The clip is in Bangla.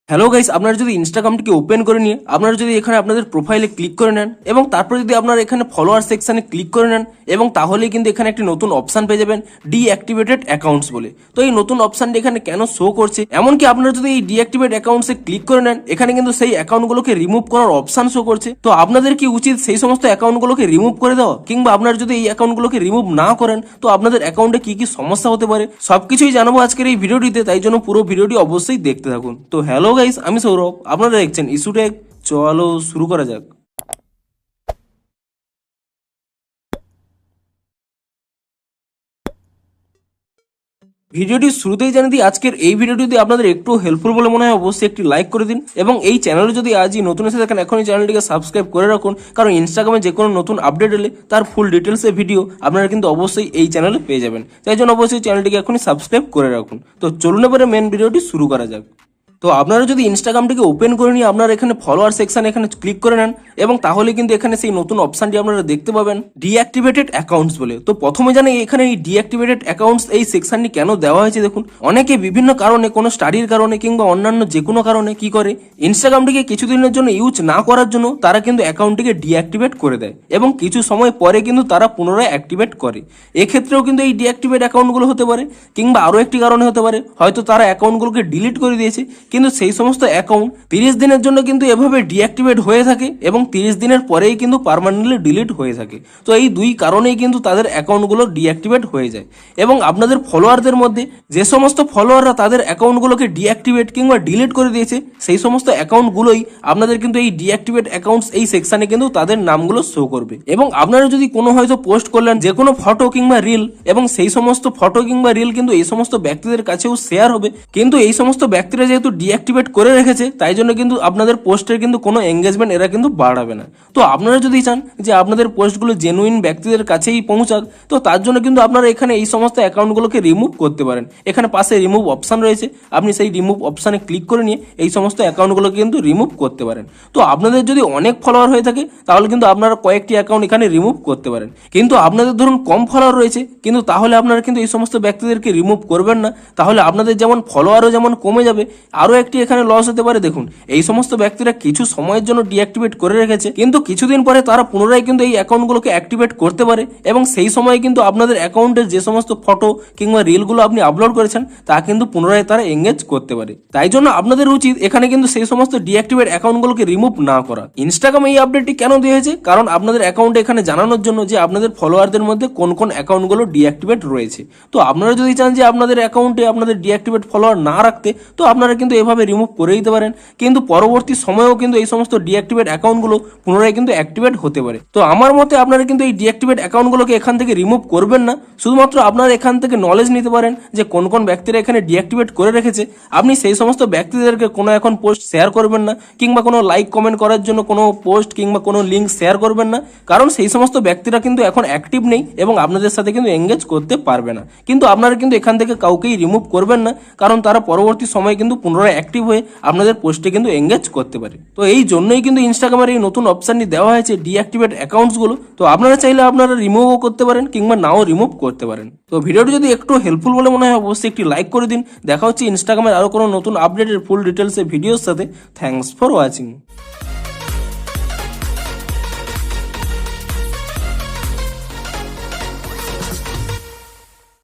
হ্যালো গাইস, আপনারা যদি ইনস্টাগ্রামটিকে ওপেন করে নিয়ে আপনারা যদি এখানে আপনাদের প্রোফাইলে ক্লিক করে নেন এবং তারপর যদি আপনারা এখানে ফলোয়ার সেকশনে ক্লিক করে নেন এবং তাহলেই কিন্তু এখানে একটি নতুন অপশন পেয়ে যাবেন ডিঅ্যাক্টিভেটেড অ্যাকাউন্টস বলে। তো এই নতুন অপশনটি এখানে কেন শো করছে, এমনকি আপনারা যদি এই ডিঅ্যাক্টিভেট অ্যাকাউন্টসে ক্লিক করে নেন এখানে কিন্তু সেই অ্যাকাউন্টগুলোকে রিমুভ করার অপশন শো করছে। তো আপনাদের কি উচিত সেই সমস্ত অ্যাকাউন্টগুলোকে রিমুভ করে দেওয়া, কিংবা আপনারা যদি এই অ্যাকাউন্টগুলোকে রিমুভ না করেন তো আপনাদের অ্যাকাউন্টে কি কি সমস্যা হতে পারে সবকিছুই জানাবো আজকের এই ভিডিওটিতে, তাই জন্য পুরো ভিডিওটি অবশ্যই দেখতে থাকুন। তো হ্যালো গাইস, আমি সৌরভ, আপনারা দেখছেন ইস্যু টেক। চলো শুরু করা যাক। ভিডিওটি শুরুতেই জানিয়ে দিই, আজকের এই ভিডিওটি যদি আপনাদের একটু হেল্পফুল বলে মনে হয় অবশ্যই একটি লাইক করে দিন এবং এই চ্যানেলে যদি আজই নতুন এসে থাকেন এখনই চ্যানেলটিকে সাবস্ক্রাইব করে রাখুন, কারণ ইনস্টাগ্রামে যে কোনো নতুন আপডেট এলে তার ফুল ডিটেলসের ভিডিও আপনারা কিন্তু অবশ্যই এই চ্যানেলে পেয়ে যাবেন। তাই জন্য অবশ্যই চ্যানেলটিকে এখনই সাবস্ক্রাইব করে রাখুন। তো চলুন এবারে মেন ভিডিওটি শুরু করা যাক। তো আপনারা যদি ইনস্টাগ্রামটিকে ওপেন করে নিয়ে আপনারা এখানে ফলোয়ার সেকশন এখানে ক্লিক করে নেন এবং তাহলে কিন্তু এখানে সেই নতুন অপশনটি আপনারা দেখতে পাবেন ডিঅ্যাক্টিভেটেড অ্যাকাউন্টস বলে। তো প্রথমে জানি এখানে এই ডিঅ্যাক্টিভেটেড অ্যাকাউন্টস এই সেকশনটি কেন দেওয়া হয়েছে। দেখুন, অনেকে বিভিন্ন কারণে, কোনো স্টাডির কারণে কিংবা অন্যান্য যে কোনো কারণে কি করে, ইনস্টাগ্রামটিকে কিছুদিনের জন্য ইউজ না করার জন্য তারা কিন্তু অ্যাকাউন্টটিকে ডিঅ্যাক্টিভেট করে দেয় এবং কিছু সময় পরে কিন্তু তারা পুনরায় অ্যাক্টিভেট করে। এক্ষেত্রেও কিন্তু এই ডিঅ্যাক্টিভেট অ্যাকাউন্টগুলো হতে পারে, কিংবা আরও একটি কারণে হতে পারে হয়তো তারা অ্যাকাউন্টগুলোকে ডিলিট করে দিয়েছে, কিন্তু সেই সমস্ত অ্যাকাউন্ট 30 দিনের জন্য কিন্তু এভাবে ডিঅ্যাক্টিভেট হয়ে থাকে এবং 30 দিনের পরেই কিন্তু পার্মানেন্টলি ডিলিট হয়ে থাকে। তো এই দুই কারণেই কিন্তু তাদের অ্যাকাউন্টগুলো ডিঅ্যাক্টিভেট হয়ে যায়। এবং আপনাদের ফলোয়ারদের মধ্যে যে সমস্ত ফলোয়াররা তাদের অ্যাকাউন্টগুলোকে ডিঅ্যাক্টিভেট কিংবা ডিলিট করে দিয়েছে সেই সমস্ত অ্যাকাউন্টগুলোই আপনাদের কিন্তু এই ডিঅ্যাক্টিভেট অ্যাকাউন্টস এই সেকশনে কিন্তু তাদের নামগুলো শো করবে। এবং আপনারা যদি কোনো হয়তো পোস্ট করলেন যে কোনো ফটো কিংবা রিল, এবং সেই সমস্ত ফটো কিংবা রিল কিন্তু এই সমস্ত ব্যক্তিদের কাছেও শেয়ার হবে, কিন্তু এই সমস্ত ব্যক্তিরা যেহেতু ডিঅ্যাক্টিভেট করে রেখেছে তাই জন্য কিন্তু আপনাদের পোস্টের কিন্তু কোনো এঙ্গেজমেন্ট এরা কিন্তু বাড়াবে না। তো আপনারা যদি চান যে আপনাদের পোস্টগুলো জেনুইন ব্যক্তিদের কাছেই পৌঁছাক, তো তার জন্য কিন্তু আপনারা এখানে এই সমস্ত অ্যাকাউন্টগুলোকে রিমুভ করতে পারেন। এখানে পাশে রিমুভ অপশন রয়েছে, আপনি সেই রিমুভ অপশানে ক্লিক করে নিয়ে এই সমস্ত অ্যাকাউন্টগুলোকে কিন্তু রিমুভ করতে পারেন। তো আপনাদের যদি অনেক ফলোয়ার হয়ে থাকে তাহলে কিন্তু আপনারা কয়েকটি অ্যাকাউন্ট এখানে রিমুভ করতে পারেন, কিন্তু আপনাদের ধরুন কম ফলোয়ার রয়েছে কিন্তু তাহলে আপনারা কিন্তু এই সমস্ত ব্যক্তিদেরকে রিমুভ করবেন না, তাহলে আপনাদের যেমন ফলোয়ারও যেমন কমে যাবে, আরও একটি এখানে লস হতে পারে। দেখুন, এই সমস্ত ব্যক্তিরা কিছু সময়ের জন্য ডিঅ্যাক্টিভেট করে রেখেছে, কিন্তু কিছুদিন পরে তারা পুনরায় কিন্তু এই অ্যাকাউন্টগুলোকে অ্যাক্টিভেট করতে পারে এবং সেই সময় কিন্তু আপনাদের অ্যাকাউন্টের যে সমস্ত ফটো কিংবা রিলগুলো আপনি আপলোড করেছেন তা কিন্তু পুনরায় তারা এঙ্গেজ করতে পারে। তাই জন্য আপনাদের উচিত এখানে কিন্তু সেই সমস্ত ডিঅ্যাক্টিভেট অ্যাকাউন্টগুলোকে রিমুভ না করা। ইনস্টাগ্রাম এই আপডেটটি কেন দিয়েছে, কারণ আপনাদের অ্যাকাউন্টে এখানে জানানোর জন্য যে আপনাদের ফলোয়ারদের মধ্যে কোন কোন অ্যাকাউন্টগুলো ডিঅ্যাক্টিভেট রয়েছে। তো আপনারা যদি চান যে আপনাদের অ্যাকাউন্টে আপনাদের ডিঅ্যাক্টিভেট ফলোয়ার না রাখতে, তো আপনারা কিন্তু এভাবে রিমুভ করে দিতে পারেন, কিন্তু পরবর্তী সময়েও কিন্তু এই সমস্ত ডিঅ্যাক্টিভেট অ্যাকাউন্টগুলো পুনরায় কিন্তু অ্যাক্টিভেট হতে পারে। তো আমার মতে আপনারা কিন্তু এই ডিঅ্যাক্টিভেট অ্যাকাউন্টগুলোকে এখান থেকে রিমুভ করবেন না, শুধুমাত্র আপনারা এখান থেকে নলেজ নিতে পারেন যে কোন কোন ব্যক্তিরা এখানে ডিঅ্যাক্টিভেট করে রেখেছে। আপনি সেই সমস্ত ব্যক্তিদেরকে কোনো এখন পোস্ট শেয়ার করবেন না, কিংবা কোনো লাইক কমেন্ট করার জন্য কোনো পোস্ট কিংবা কোনো লিঙ্ক শেয়ার করবেন না, কারণ সেই সমস্ত ব্যক্তিরা কিন্তু এখন অ্যাক্টিভ নেই এবং আপনাদের সাথে কিন্তু এঙ্গেজ করতে পারবে না। কিন্তু আপনারা কিন্তু এখান থেকে কাউকেই রিমুভ করবেন না, কারণ তারা পরবর্তী সময়ে কিন্তু পুনরায় অ্যাক্টিভ হয়ে আপনাদের পোস্টে কিন্তু এঙ্গেজ করতে পারে। তো এই জন্যই কিন্তু ইনস্টাগ্রামের এই নতুন অপশনটি দেওয়া হয়েছে ডিঅ্যাক্টিভেট অ্যাকাউন্টসগুলো। তো আপনারা চাইলে আপনারা রিমুভও করতে পারেন কিংবা নাও রিমুভ করতে পারেন। তো ভিডিওটি যদি একটু হেল্পফুল বলে মনে হয় অবশ্যই একটি লাইক করে দিন। দেখা হচ্ছে ইনস্টাগ্রামের আরও কোনো নতুন আপডেটের ফুল ডিটেলসের ভিডিওর সাথে। Thanks for watching.